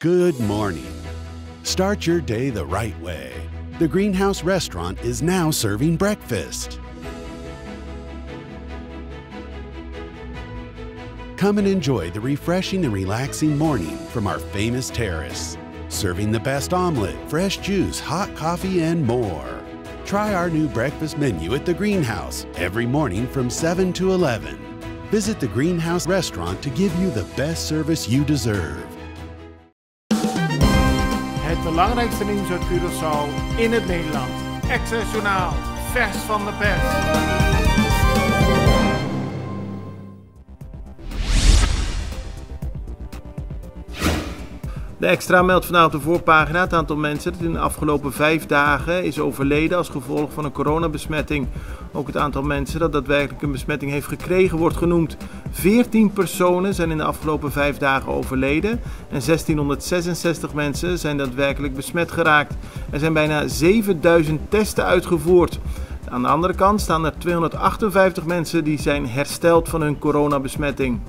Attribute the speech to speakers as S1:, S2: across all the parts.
S1: Good morning. Start your day the right way. The Greenhouse Restaurant is now serving breakfast. Come and enjoy the refreshing and relaxing morning from our famous terrace. Serving the best omelet, fresh juice, hot coffee, and more. Try our new breakfast menu at the Greenhouse every morning from 7 to 11. Visit the Greenhouse Restaurant to give you the best service you deserve.
S2: Het belangrijkste nieuws uit Curaçao in het Nederland. Access Journaal, vers van de pers. De Extra meldt vandaag op de voorpagina het aantal mensen dat in de afgelopen 5 dagen is overleden als gevolg van een coronabesmetting. Ook het aantal mensen dat daadwerkelijk een besmetting heeft gekregen wordt genoemd. 14 personen zijn in de afgelopen 5 dagen overleden en 1666 mensen zijn daadwerkelijk besmet geraakt. Er zijn bijna 7000 testen uitgevoerd. Aan de andere kant staan er 258 mensen die zijn hersteld van hun coronabesmetting.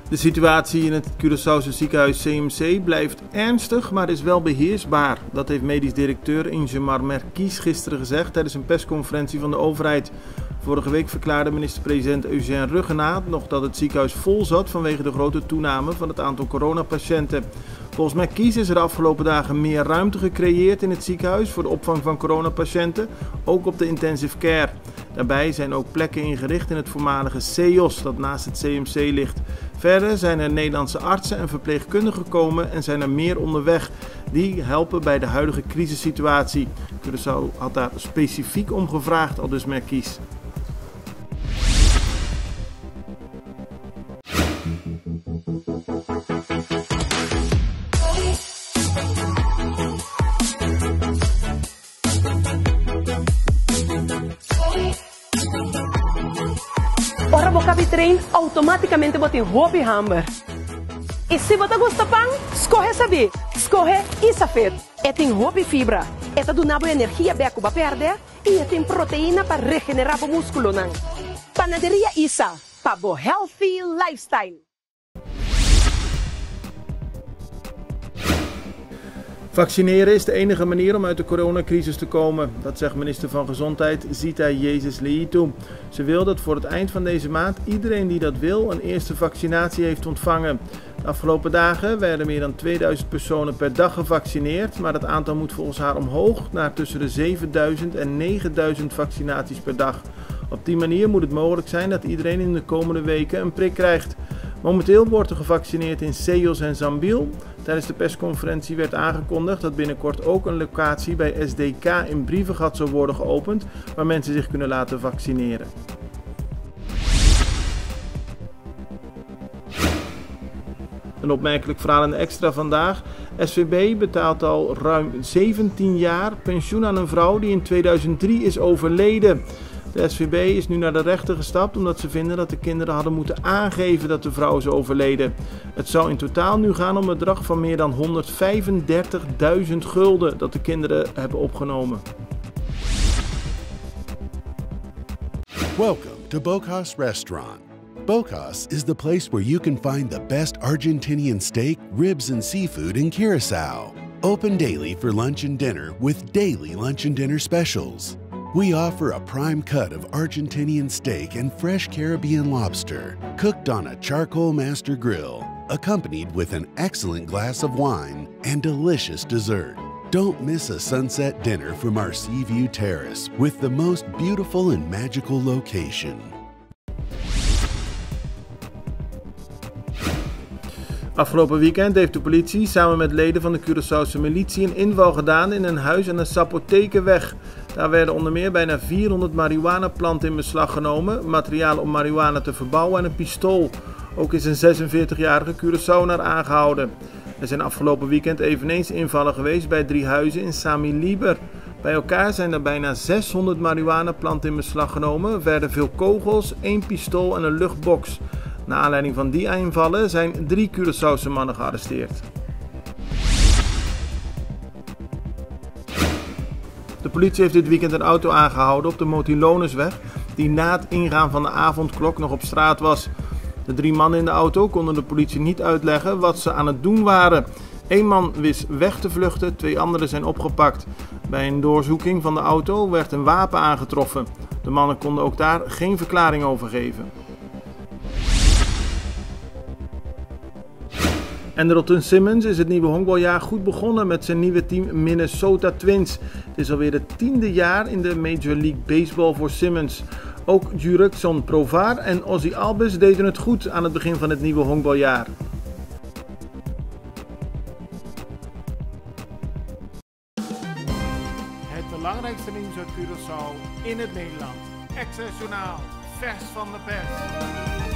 S2: De situatie in het Curaçaose ziekenhuis CMC blijft ernstig, maar is wel beheersbaar. Dat heeft medisch directeur Ingemar Merkies gisteren gezegd tijdens een persconferentie van de overheid. Vorige week verklaarde minister-president Eugène Ruggenaat nog dat het ziekenhuis vol zat vanwege de grote toename van het aantal coronapatiënten. Volgens Merkies is er de afgelopen dagen meer ruimte gecreëerd in het ziekenhuis voor de opvang van coronapatiënten, ook op de intensive care. Daarbij zijn ook plekken ingericht in het voormalige CEOS dat naast het CMC ligt. Verder zijn er Nederlandse artsen en verpleegkundigen gekomen en zijn er meer onderweg. Die helpen bij de huidige crisissituatie. Curaçao had daar specifiek om gevraagd, aldus Merkies.
S3: Ora bocabi trem automaticamente bota em hobby hammer. E se você gosta pão, escorre saber. Escorre isso feito. É tem hobby fibra. É tá do nabo energia beco para perder e é tem proteína para regenerar o músculo não. Panaderia Isa, para bo healthy lifestyle.
S2: Vaccineren is de enige manier om uit de coronacrisis te komen. Dat zegt minister van Gezondheid Zita Jezus Leitu. Ze wil dat voor het eind van deze maand iedereen die dat wil een eerste vaccinatie heeft ontvangen. De afgelopen dagen werden meer dan 2000 personen per dag gevaccineerd, maar dat aantal moet volgens haar omhoog naar tussen de 7000 en 9000 vaccinaties per dag. Op die manier moet het mogelijk zijn dat iedereen in de komende weken een prik krijgt. Momenteel wordt er gevaccineerd in CEOS en Zambiel. Tijdens de persconferentie werd aangekondigd dat binnenkort ook een locatie bij SDK in Brievengat zal worden geopend, waar mensen zich kunnen laten vaccineren. Een opmerkelijk verhaal in de Extra vandaag. SVB betaalt al ruim 17 jaar pensioen aan een vrouw die in 2003 is overleden. De SVB is nu naar de rechter gestapt omdat ze vinden dat de kinderen hadden moeten aangeven dat de vrouw is overleden. Het zou in totaal nu gaan om een bedrag van meer dan 135.000 gulden dat de kinderen hebben opgenomen.
S1: Welcome to Bocas Restaurant. Bocas is the place where you can find the best Argentinian steak, ribs, and seafood in Curaçao. Open daily for lunch and dinner with daily lunch and dinner specials. We offer a prime cut of Argentinian steak and fresh Caribbean lobster, cooked on a charcoal master grill, accompanied with an excellent glass of wine and delicious dessert. Don't miss a sunset dinner from our Seaview Terrace with the most beautiful and magical location.
S2: Afgelopen weekend heeft de politie samen met leden van de Curaçaose militie een inval gedaan in een huis aan de Sapotekenweg. Daar werden onder meer bijna 400 marihuanaplanten in beslag genomen, materiaal om marihuana te verbouwen en een pistool. Ook is een 46-jarige Curaçaonaar aangehouden. Er zijn afgelopen weekend eveneens invallen geweest bij 3 huizen in Sami-Liber. Bij elkaar zijn er bijna 600 marihuanaplanten in beslag genomen, verder veel kogels, 1 pistool en een luchtbox. Naar aanleiding van die invallen zijn 3 Curaçaose mannen gearresteerd. De politie heeft dit weekend een auto aangehouden op de Motilonusweg die na het ingaan van de avondklok nog op straat was. De 3 mannen in de auto konden de politie niet uitleggen wat ze aan het doen waren. 1 man wist weg te vluchten, 2 anderen zijn opgepakt. Bij een doorzoeking van de auto werd een wapen aangetroffen. De mannen konden ook daar geen verklaring over geven. Andrelton Simmons is het nieuwe honkbaljaar goed begonnen met zijn nieuwe team Minnesota Twins. Het is alweer het 10e jaar in de Major League Baseball voor Simmons. Ook Jurickson Provar en Ozzy Albies deden het goed aan het begin van het nieuwe honkbaljaar.
S4: Het belangrijkste nieuws uit Curaçao in het Nederland. Access Journaal, vers van de pers.